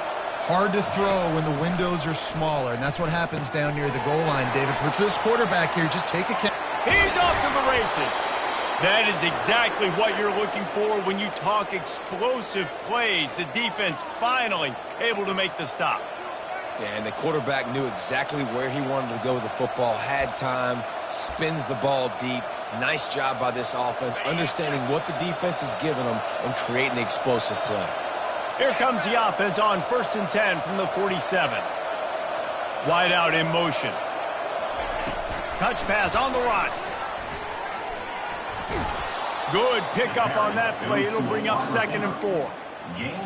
Hard to throw when the windows are smaller, and that's what happens down near the goal line, David. But for this quarterback here, just take a count. He's off to the races. That is exactly what you're looking for when you talk explosive plays. The defense finally able to make the stop. Yeah, and the quarterback knew exactly where he wanted to go with the football, had time, spins the ball deep. Nice job by this offense, understanding what the defense is giving them and creating the explosive play. Here comes the offense on 1st and 10 from the 47. Wide out in motion. Touch pass on the run. Good pickup on that play. It'll bring up 2nd and 4.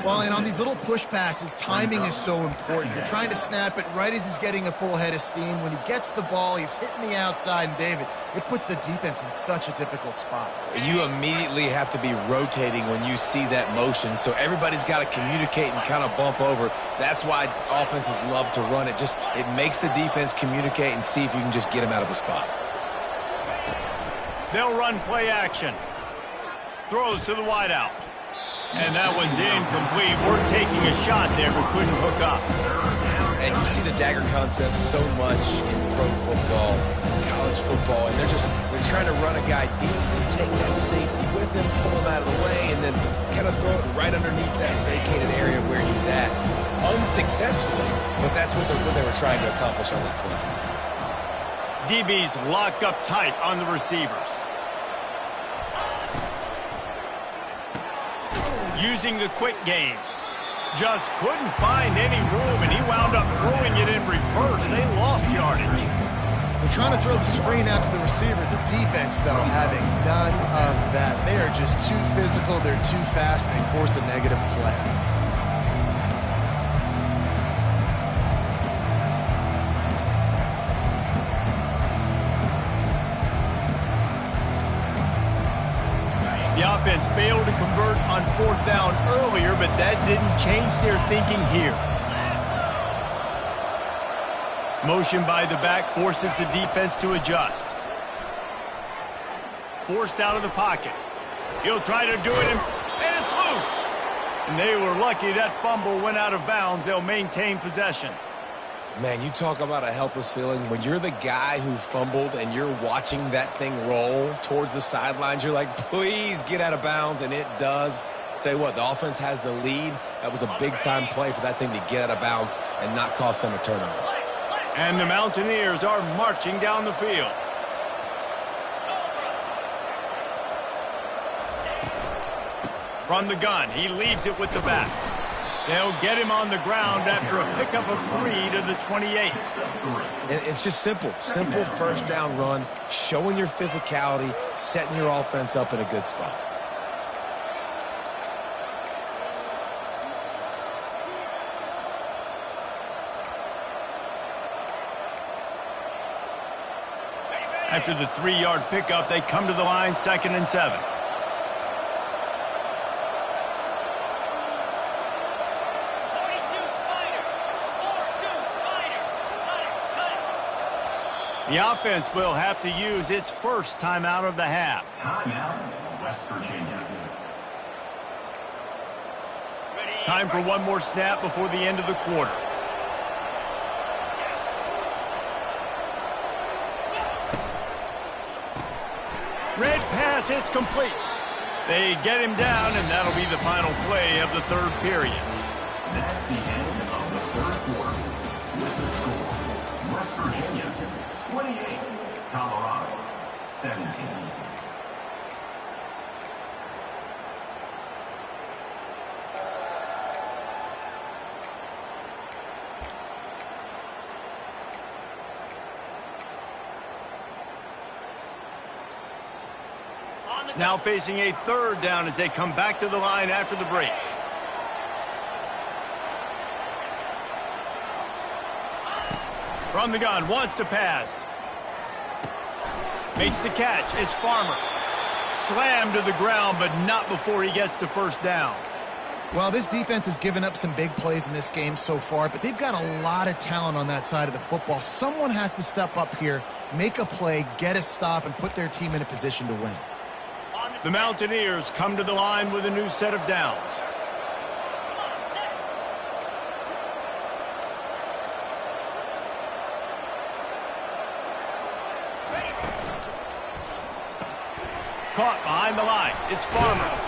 Well, and on these little push passes, timing is so important. You're trying to snap it right as he's getting a full head of steam. When he gets the ball, he's hitting the outside, and David, it puts the defense in such a difficult spot. You immediately have to be rotating when you see that motion, so everybody's got to communicate and kind of bump over. That's why offenses love to run it. It makes the defense communicate and see if you can just get him out of a spot. They'll run play action. Throws to the wideout. And that one's incomplete. We're taking a shot there, but couldn't hook up. And you see the dagger concept so much in pro football, college football, and they're trying to run a guy deep to take that safety with him, pull him out of the way, and then kind of throw it right underneath that vacated area where he's at. Unsuccessfully, but that's what they were trying to accomplish on that play. DB's locked up tight on the receivers. Using the quick game. Just couldn't find any room, and he wound up throwing it in reverse. They lost yardage. They're trying to throw the screen out to the receiver. The defense, though, having none of that. They are just too physical. They're too fast, and they force a negative play. The offense failed to convert on 4th down earlier, but that didn't change their thinking here. Motion by the back forces the defense to adjust. Forced out of the pocket. He'll try to do it, and it's loose. And they were lucky that fumble went out of bounds. They'll maintain possession. Man, you talk about a helpless feeling. When you're the guy who fumbled and you're watching that thing roll towards the sidelines, you're like, please get out of bounds, and it does. Tell you what, the offense has the lead. That was a big-time play for that thing to get out of bounds and not cost them a turnover. And the Mountaineers are marching down the field. From the gun, he leaves it with the back. They'll get him on the ground after a pickup of 3 to the 28. And it's just simple first down run, showing your physicality, setting your offense up in a good spot. After the 3-yard pickup, they come to the line 2nd and 7. The offense will have to use its first timeout of the half. Timeout, West Virginia. Time for one more snap before the end of the quarter. Red pass, it's complete. They get him down, and that'll be the final play of the third period. That's the end of the third quarter. With the score, West Virginia 28, Colorado 17. Now facing a 3rd down as they come back to the line after the break. From the gun, wants to pass. Makes the catch. It's Farmer. Slammed to the ground, but not before he gets the first down. Well, this defense has given up some big plays in this game so far, but they've got a lot of talent on that side of the football. Someone has to step up here, make a play, get a stop, and put their team in a position to win. The Mountaineers come to the line with a new set of downs. Caught behind the line. It's Farmer.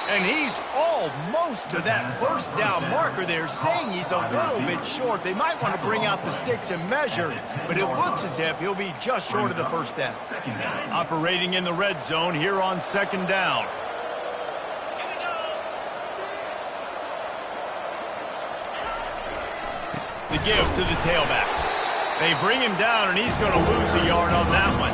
And he's almost to that first down marker there, saying he's a little bit short. They might want to bring out the sticks and measure, but it looks as if he'll be just short of the first down. Operating in the red zone here on 2nd down. The give to the tailback. They bring him down, and he's going to lose a yard on that one.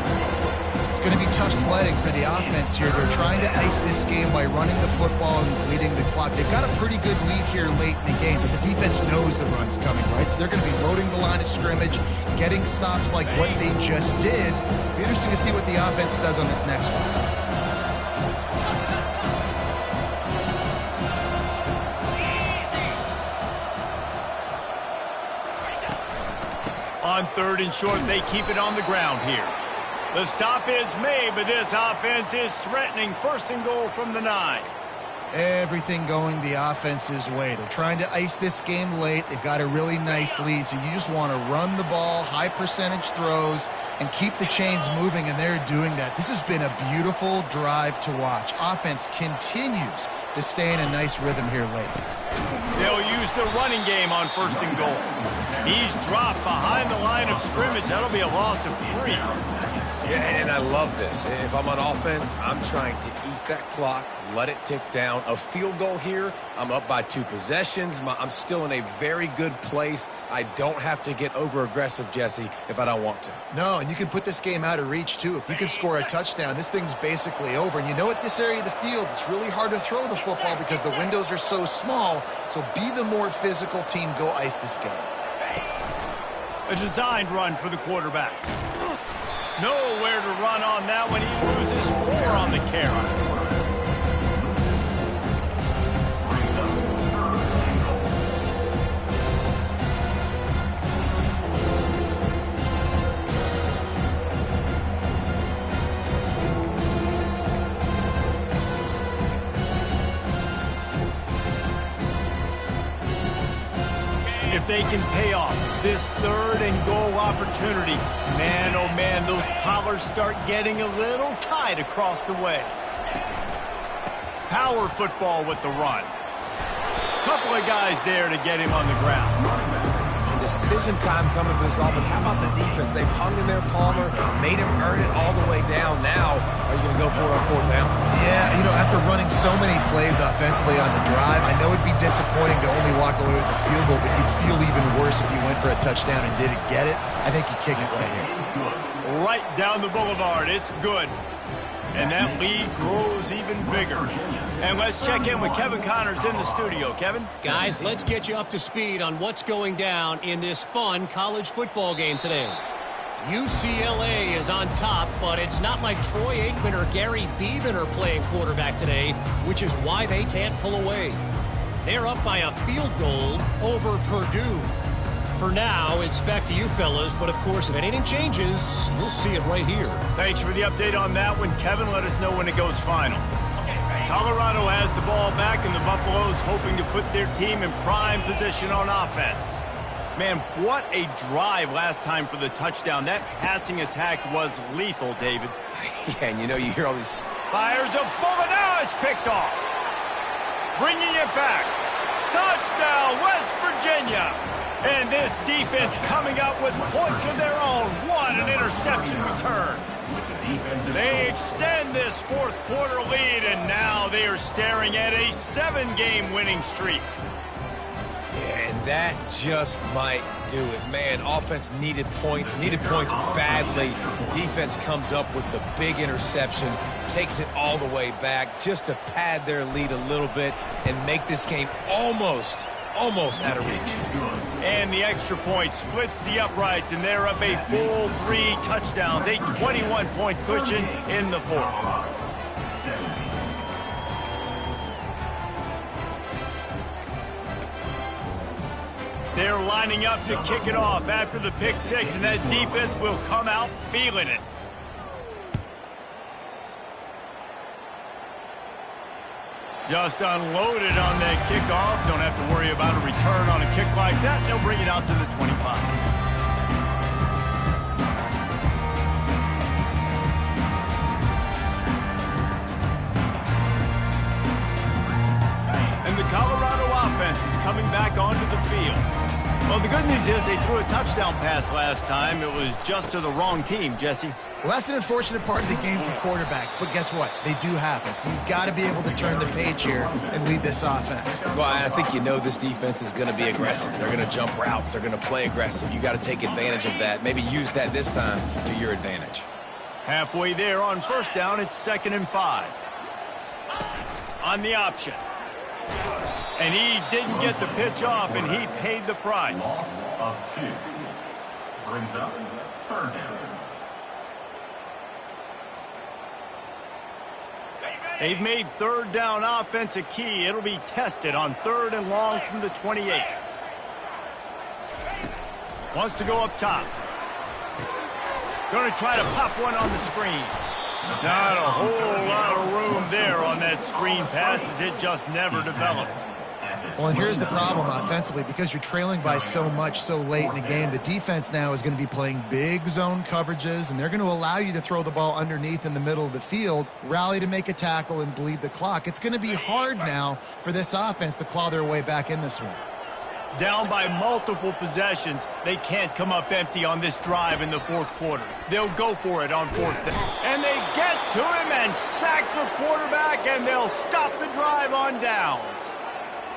It's going to be tough sledding for the offense here. They're trying to ice this game by running the football and bleeding the clock. They've got a pretty good lead here late in the game, but the defense knows the run's coming, right? So they're going to be loading the line of scrimmage, getting stops like what they just did. It'll be interesting to see what the offense does on this next one. On 3rd and short, they keep it on the ground here. The stop is made, but this offense is threatening 1st and goal from the 9. Everything going the offense's way. They're trying to ice this game late. They've got a really nice lead, so you just want to run the ball, high percentage throws, and keep the chains moving, and they're doing that. This has been a beautiful drive to watch. Offense continues to stay in a nice rhythm here late. They'll use the running game on 1st and goal. He's dropped behind the line of scrimmage. That'll be a loss of 3. Yeah, and I love this. If I'm on offense, I'm trying to eat that clock, let it tick down. A field goal here, I'm up by 2 possessions. I'm still in a very good place. I don't have to get over-aggressive, Jesse, if I don't want to. No, and you can put this game out of reach, too. If you can score a touchdown, this thing's basically over. And you know, at this area of the field, it's really hard to throw the football because the windows are so small. So be the more physical team. Go ice this game. A designed run for the quarterback. Nowhere to run on that one. He loses 4 on the carry. if they can pay off this 3rd and goal opportunity. Man, oh man, those collars start getting a little tight across the way. Power football with the run. Couple of guys there to get him on the ground. Decision time coming for this offense. How about the defense? They've hung in their Palmer, made him earn it all the way down. Now, are you going to go for it on 4th down? Yeah, you know, after running so many plays offensively on the drive, I know it'd be disappointing to only walk away with a field goal, but you'd feel even worse if you went for a touchdown and didn't get it. I think you kick it right here. Right down the boulevard. It's good. And that lead grows even bigger. And let's check in with Kevin Connors in the studio. Kevin? Guys, let's get you up to speed on what's going down in this fun college football game today. UCLA is on top, but it's not like Troy Aikman or Gary Beeman are playing quarterback today, which is why they can't pull away. They're up by a field goal over Purdue. For now, it's back to you fellas, but of course, if anything changes, we'll see it right here. Thanks for the update on that one, Kevin. Let us know when it goes final. Colorado has the ball back, and the Buffaloes hoping to put their team in prime position on offense. Man, what a drive last time for the touchdown. That passing attack was lethal, David. Yeah, and you know, you hear all these... Fires a bullet. Now it's picked off. Bringing it back. Touchdown, West Virginia. And this defense coming up with points of their own. What an interception return. They extend this 4th quarter lead, and now they are staring at a 7-game winning streak. Yeah, and that just might do it. Man, offense needed points badly. Defense comes up with the big interception, takes it all the way back just to pad their lead a little bit and make this game almost out of reach. And the extra point splits the uprights, and they're up a full 3 touchdowns, a 21-point cushion in the 4th. They're lining up to kick it off after the pick 6, and that defense will come out feeling it. Just unloaded on that kickoff. Don't have to worry about a return on a kick like that. They'll bring it out to the 25. And the Colorado offense is coming back onto the field. Well, the good news is they threw a touchdown pass last time. It was just to the wrong team, Jesse. Well, that's an unfortunate part of the game for quarterbacks, but guess what? They do happen. So you've got to be able to turn the page here and lead this offense. Well, I think you know this defense is going to be aggressive. They're going to jump routes. They're going to play aggressive. You got to take advantage of that. Maybe use that this time to your advantage. Halfway there on 1st down, it's 2nd and 5. On the option. And he didn't get the pitch off, and he paid the price. Loss of 2. Brings up 3rd down. They've made 3rd down offense a key. It'll be tested on 3rd and long from the 28. Wants to go up top. Going to try to pop one on the screen. Not a whole lot of room there on that screen pass, as it just never developed. Well, and here's the problem offensively. Because you're trailing by so much so late in the game, the defense now is going to be playing big zone coverages, and they're going to allow you to throw the ball underneath in the middle of the field, rally to make a tackle, and bleed the clock. It's going to be hard now for this offense to claw their way back in this one. Down by multiple possessions, they can't come up empty on this drive in the 4th quarter. They'll go for it on 4th down. And they get to him and sack the quarterback, and they'll stop the drive on downs.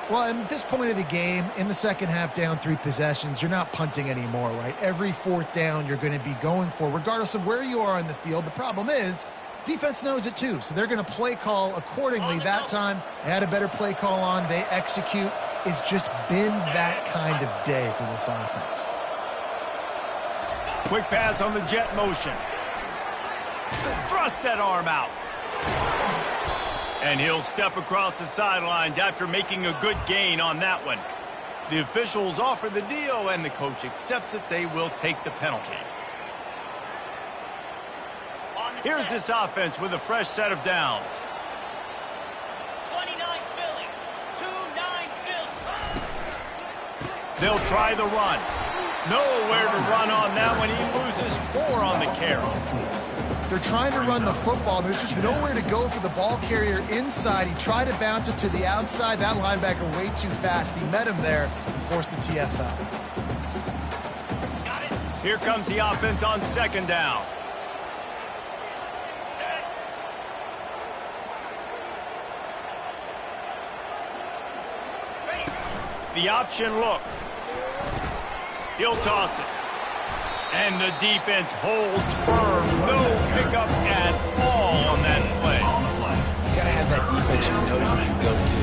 Well, at this point of the game, in the second half, down 3 possessions, you're not punting anymore, right? Every 4th down you're going to be going for, regardless of where you are on the field. The problem is, defense knows it too, so they're going to play call accordingly. That time, they had a better play call on. They execute. It's just been that kind of day for this offense. Quick pass on the jet motion. Thrust that arm out. And he'll step across the sidelines after making a good gain on that one. The officials offer the deal, and the coach accepts it. They will take the penalty. Here's this offense with a fresh set of downs. 29 Philly, 2-9 Philly. They'll try the run. Nowhere to run on that one. He loses 4 on the carry. They're trying to run the football. There's just nowhere to go for the ball carrier inside. He tried to bounce it to the outside. That linebacker way too fast. He met him there and forced the TFL. Here comes the offense on 2nd down. The option look. He'll toss it. And the defense holds firm. No pickup at all on that play. You got to have that defense you know you can go to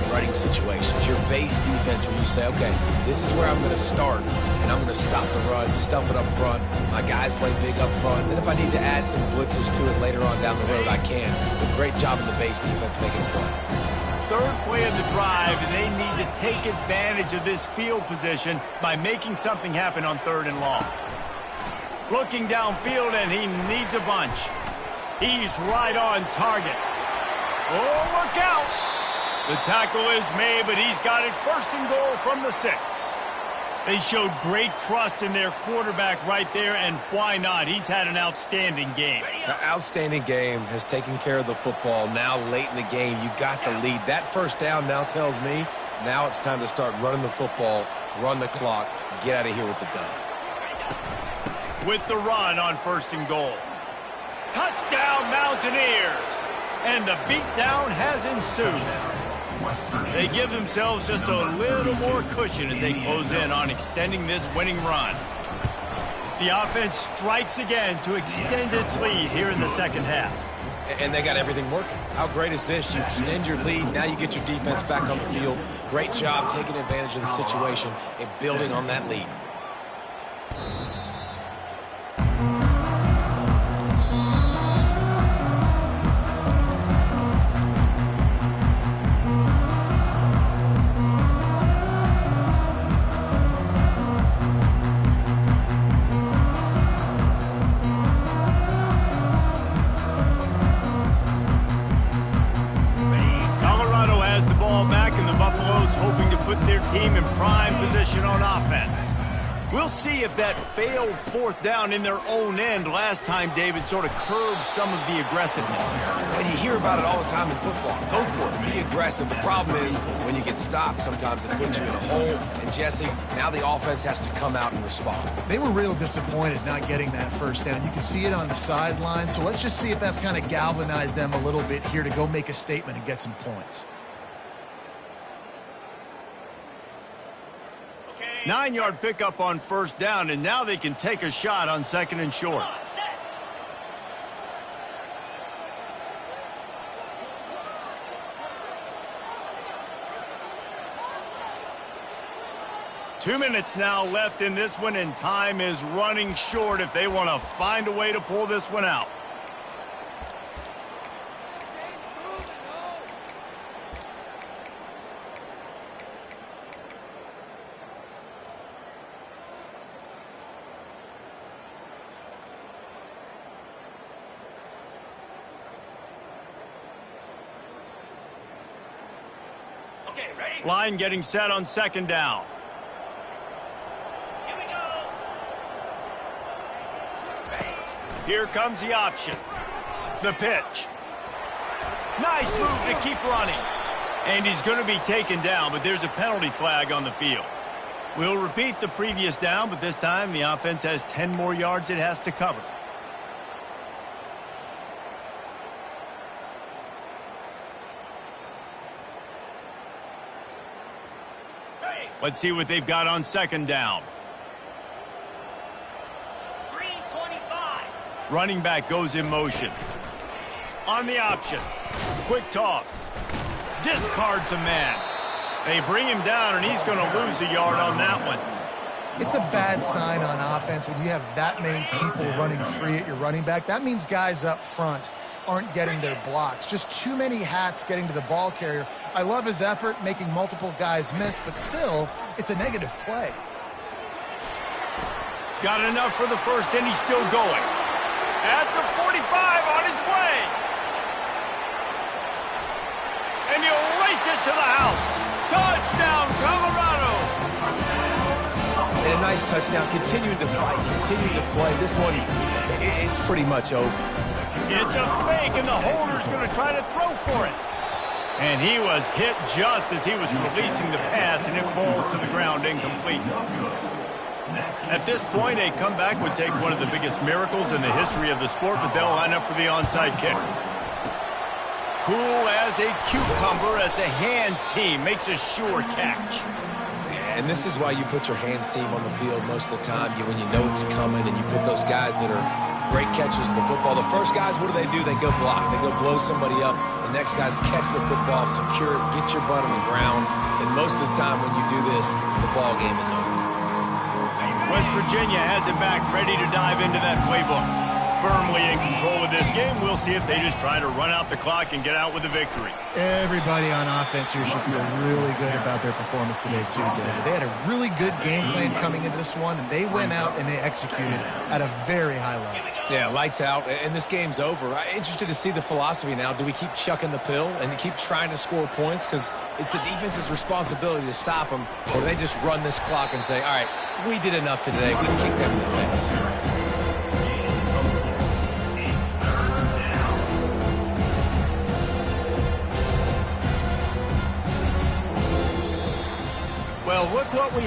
in running situations. Your base defense where you say, okay, this is where I'm going to start, and I'm going to stop the run, stuff it up front. My guys play big up front. Then if I need to add some blitzes to it later on down the road, I can. But great job in the base defense making a play. 3rd play of the drive, and they need to take advantage of this field position by making something happen on 3rd and long. Looking downfield, and he needs a bunch. He's right on target. Oh, look out! The tackle is made, but he's got it 1st and goal from the 6. They showed great trust in their quarterback right there, and why not? He's had an outstanding game. The outstanding game has taken care of the football. Now late in the game, you got the lead. That 1st down now tells me now it's time to start running the football, run the clock, get out of here with the dub. With the run on 1st and goal. Touchdown, Mountaineers! And the beatdown has ensued. They give themselves just a little more cushion as they close in on extending this winning run. The offense strikes again to extend its lead here in the 2nd half. And they got everything working. How great is this? You extend your lead, now you get your defense back on the field. Great job taking advantage of the situation and building on that lead. Team in prime position on offense. We'll see if that failed 4th down in their own end last time, David, sort of curbed some of the aggressiveness. And you hear about it all the time in football. Go for it. Be aggressive. The problem is when you get stopped, sometimes it puts you in a hole. And, Jesse, now the offense has to come out and respond. They were real disappointed not getting that 1st down. You can see it on the sideline. So let's just see if that's kind of galvanized them a little bit here to go make a statement and get some points. 9-yard pickup on 1st down, and now they can take a shot on 2nd and short. Two minutes now left in this one, and time is running short if they want to find a way to pull this one out. Line getting set on 2nd down. Here we go. Here comes the option. The pitch. Nice move to keep running. And he's going to be taken down, but there's a penalty flag on the field. We'll repeat the previous down, but this time the offense has 10 more yards it has to cover. Let's see what they've got on 2nd down. 3:25. Running back goes in motion. On the option. Quick toss. Discards a man. They bring him down, and he's going to lose a yard on that one. It's a bad sign on offense when you have that many people running free at your running back. That means guys up front aren't getting their blocks. Just too many hats getting to the ball carrier. I love his effort, making multiple guys miss, but still, it's a negative play. Got enough for the 1st, and he's still going. At the 45 on his way. And he'll race it to the house. Touchdown, Colorado. nice touchdown, continuing to fight, continuing to play. This one, it's pretty much over. It's a fake, and the holder's going to try to throw for it. And he was hit just as he was releasing the pass, and it falls to the ground incomplete. At this point, a comeback would take one of the biggest miracles in the history of the sport, but they'll line up for the onside kick. Cool as a cucumber as the hands team makes a sure catch. And this is why you put your hands team on the field most of the time, when you know it's coming, and you put those guys that are great catchers in the football. The first guys, what do? They go block. They go blow somebody up. The next guys catch the football, secure it, get your butt on the ground. And most of the time when you do this, the ball game is over. West Virginia has it back, ready to dive into that playbook. Firmly in control of this game. We'll see if they just try to run out the clock and get out with a victory. Everybody on offense here should feel really good about their performance today, too, David. They had a really good game plan coming into this one, and they went out and they executed at a very high level. Yeah, lights out, and this game's over. I'm interested to see the philosophy now. Do we keep chucking the pill and keep trying to score points? Because it's the defense's responsibility to stop them. Or do they just run this clock and say, all right, we did enough today. We can kick them in the face. Well, look what we